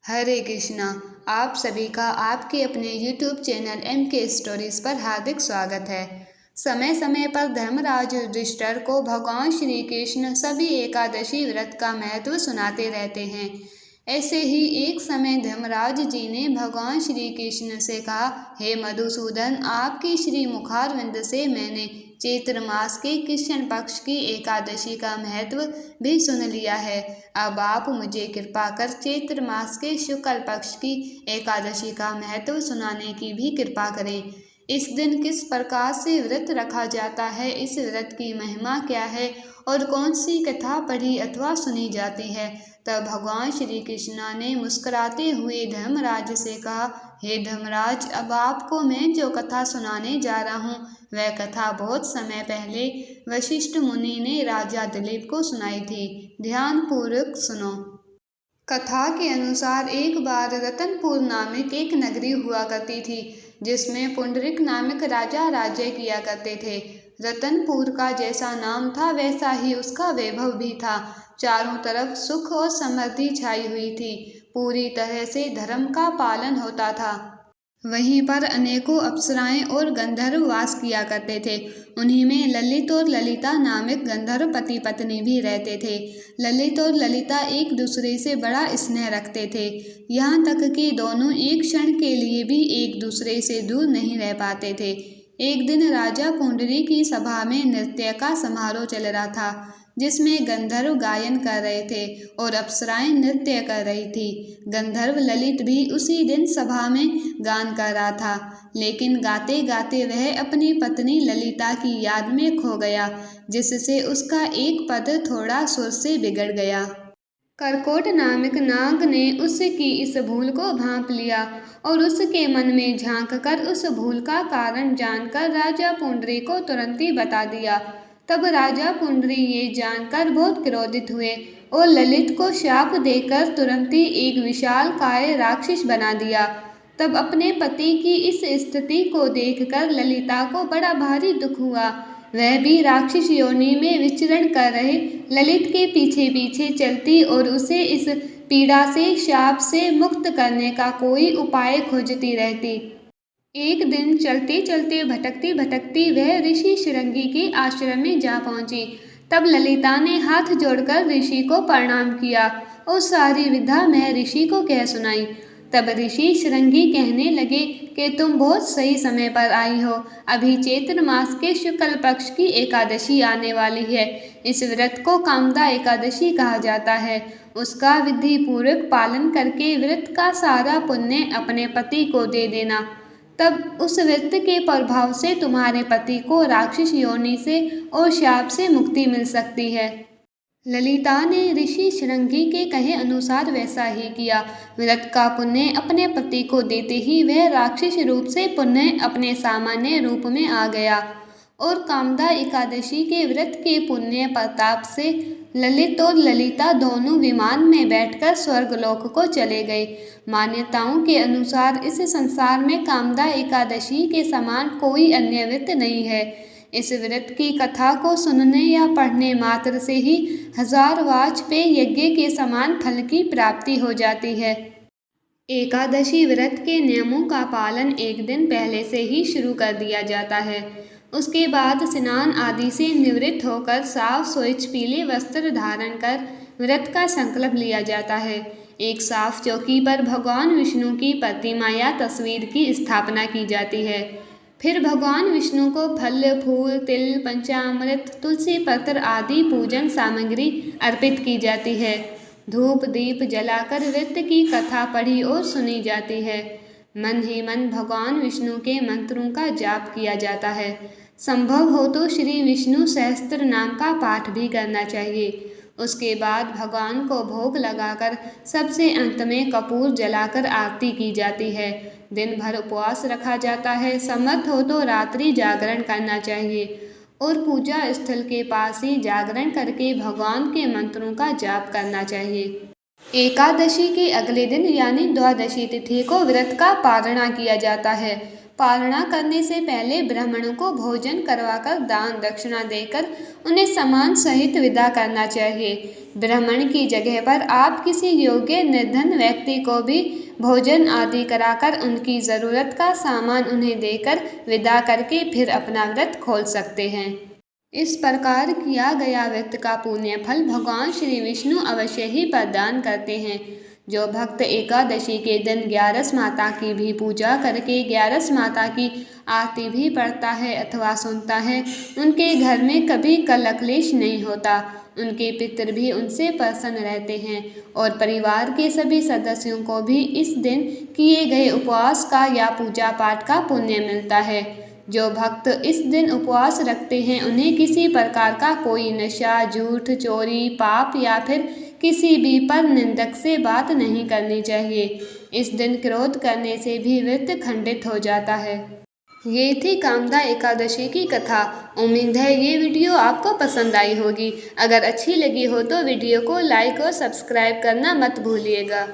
हरे कृष्णा। आप सभी का आपके अपने YouTube चैनल MK स्टोरीज पर हार्दिक स्वागत है। समय समय पर धर्मराज युधिष्ठिर को भगवान श्री कृष्ण सभी एकादशी व्रत का महत्व सुनाते रहते हैं। ऐसे ही एक समय धर्मराज जी ने भगवान श्री कृष्ण से कहा, हे मधुसूदन, आपके श्री मुखारविंद से मैंने चैत्र मास के कृष्ण पक्ष की एकादशी का महत्व भी सुन लिया है। अब आप मुझे कृपा कर चैत्र मास के शुक्ल पक्ष की एकादशी का महत्व सुनाने की भी कृपा करें। इस दिन किस प्रकार से व्रत रखा जाता है, इस व्रत की महिमा क्या है और कौन सी कथा पढ़ी अथवा सुनी जाती है। तब भगवान श्री कृष्ण ने मुस्कुराते हुए धर्मराज से कहा, हे धर्मराज, अब आपको मैं जो कथा सुनाने जा रहा हूँ वह कथा बहुत समय पहले वशिष्ठ मुनि ने राजा दिलीप को सुनाई थी। ध्यान पूर्वक सुनो। कथा के अनुसार एक बार रतनपुर नामक एक नगरी हुआ करती थी, जिसमें पुंडरीक नामक राजा राज्य किया करते थे। रतनपुर का जैसा नाम था वैसा ही उसका वैभव भी था। चारों तरफ सुख और समृद्धि छाई हुई थी। पूरी तरह से धर्म का पालन होता था। वहीं पर अनेकों अप्सराएं और गंधर्व वास किया करते थे। उन्हीं में ललित और ललिता नामक गंधर्व पति पत्नी भी रहते थे। ललित और ललिता एक दूसरे से बड़ा स्नेह रखते थे, यहाँ तक कि दोनों एक क्षण के लिए भी एक दूसरे से दूर नहीं रह पाते थे। एक दिन राजा पुंडरी की सभा में नृत्य का समारोह चल रहा था, जिसमें गंधर्व गायन कर रहे थे और अप्सराएं नृत्य कर रही थी। गंधर्व ललित भी उसी दिन सभा में गान कर रहा था, लेकिन गाते गाते वह अपनी पत्नी ललिता की याद में खो गया, जिससे उसका एक पद थोड़ा सुर से बिगड़ गया। करकोट नामक नाग ने उसकी इस भूल को भांप लिया और उसके मन में झांक कर उस भूल का कारण जानकर राजा पुंडरी को तुरंत ही बता दिया। तब राजा पुंडरी ये जानकर बहुत क्रोधित हुए और ललित को शाप देकर तुरंत ही एक विशालकाय राक्षस बना दिया। तब अपने पति की इस स्थिति को देखकर ललिता को बड़ा भारी दुख हुआ। वह भी राक्षस योनि में विचरण कर रहे ललित के पीछे पीछे चलती और उसे इस पीड़ा से, शाप से मुक्त करने का कोई उपाय खोजती रहती। एक दिन चलते चलते भटकती भटकती वह ऋषि शृंगी के आश्रम में जा पहुंची। तब ललिता ने हाथ जोड़कर ऋषि को प्रणाम किया और सारी विधा महर्षि को कह सुनाई। तब ऋषि शृंगी कहने लगे कि तुम बहुत सही समय पर आई हो। अभी चैत्र मास के शुक्ल पक्ष की एकादशी आने वाली है। इस व्रत को कामदा एकादशी कहा जाता है। उसका विधि पूर्वक पालन करके व्रत का सारा पुण्य अपने पति को दे देना। तब उस व्रत के प्रभाव से तुम्हारे पति को राक्षस योनि से और शाप से मुक्ति मिल सकती है। ललिता ने ऋषि शृंगी के कहे अनुसार वैसा ही किया। व्रत का पुण्य अपने पति को देते ही वह राक्षस रूप से पुनः अपने सामान्य रूप में आ गया और कामदा एकादशी के व्रत के पुण्य प्रताप से ललित और ललिता दोनों विमान में बैठकर स्वर्गलोक को चले गए। मान्यताओं के अनुसार इस संसार में कामदा एकादशी के समान कोई अन्य व्रत नहीं है। इस व्रत की कथा को सुनने या पढ़ने मात्र से ही 1000 वाजपेय यज्ञ के समान फल की प्राप्ति हो जाती है। एकादशी व्रत के नियमों का पालन एक दिन पहले से ही शुरू कर दिया जाता है। उसके बाद स्नान आदि से निवृत्त होकर साफ स्वच्छ पीले वस्त्र धारण कर व्रत का संकल्प लिया जाता है। एक साफ चौकी पर भगवान विष्णु की प्रतिमा या तस्वीर की स्थापना की जाती है। फिर भगवान विष्णु को फल, फूल, तिल, पंचामृत, तुलसी पत्र आदि पूजन सामग्री अर्पित की जाती है। धूप दीप जलाकर व्रत की कथा पढ़ी और सुनी जाती है। मन ही मन भगवान विष्णु के मंत्रों का जाप किया जाता है। संभव हो तो श्री विष्णु सहस्त्र नाम का पाठ भी करना चाहिए। उसके बाद भगवान को भोग लगाकर सबसे अंत में कपूर जलाकर आरती की जाती है। दिन भर उपवास रखा जाता है। समर्थ हो तो रात्रि जागरण करना चाहिए और पूजा स्थल के पास ही जागरण करके भगवान के मंत्रों का जाप करना चाहिए। एकादशी के अगले दिन यानी द्वादशी तिथि को व्रत का पारणा किया जाता है। पालना करने से पहले ब्राह्मणों को भोजन करवाकर दान दक्षिणा देकर उन्हें सम्मान सहित विदा करना चाहिए। ब्राह्मण की जगह पर आप किसी योग्य निर्धन व्यक्ति को भी भोजन आदि कराकर उनकी ज़रूरत का सामान उन्हें देकर विदा करके फिर अपना व्रत खोल सकते हैं। इस प्रकार किया गया व्रत का पुण्य फल भगवान श्री विष्णु अवश्य ही प्रदान करते हैं। जो भक्त एकादशी के दिन ग्यारस माता की भी पूजा करके ग्यारस माता की आरती भी पढ़ता है अथवा सुनता है, उनके घर में कभी कलह क्लेश नहीं होता। उनके पितर भी उनसे प्रसन्न रहते हैं और परिवार के सभी सदस्यों को भी इस दिन किए गए उपवास का या पूजा पाठ का पुण्य मिलता है। जो भक्त इस दिन उपवास रखते हैं उन्हें किसी प्रकार का कोई नशा, झूठ, चोरी, पाप या फिर किसी भी पर निंदक से बात नहीं करनी चाहिए। इस दिन क्रोध करने से भी व्रत खंडित हो जाता है। ये थी कामदा एकादशी की कथा। उम्मीद है ये वीडियो आपको पसंद आई होगी। अगर अच्छी लगी हो तो वीडियो को लाइक और सब्सक्राइब करना मत भूलिएगा।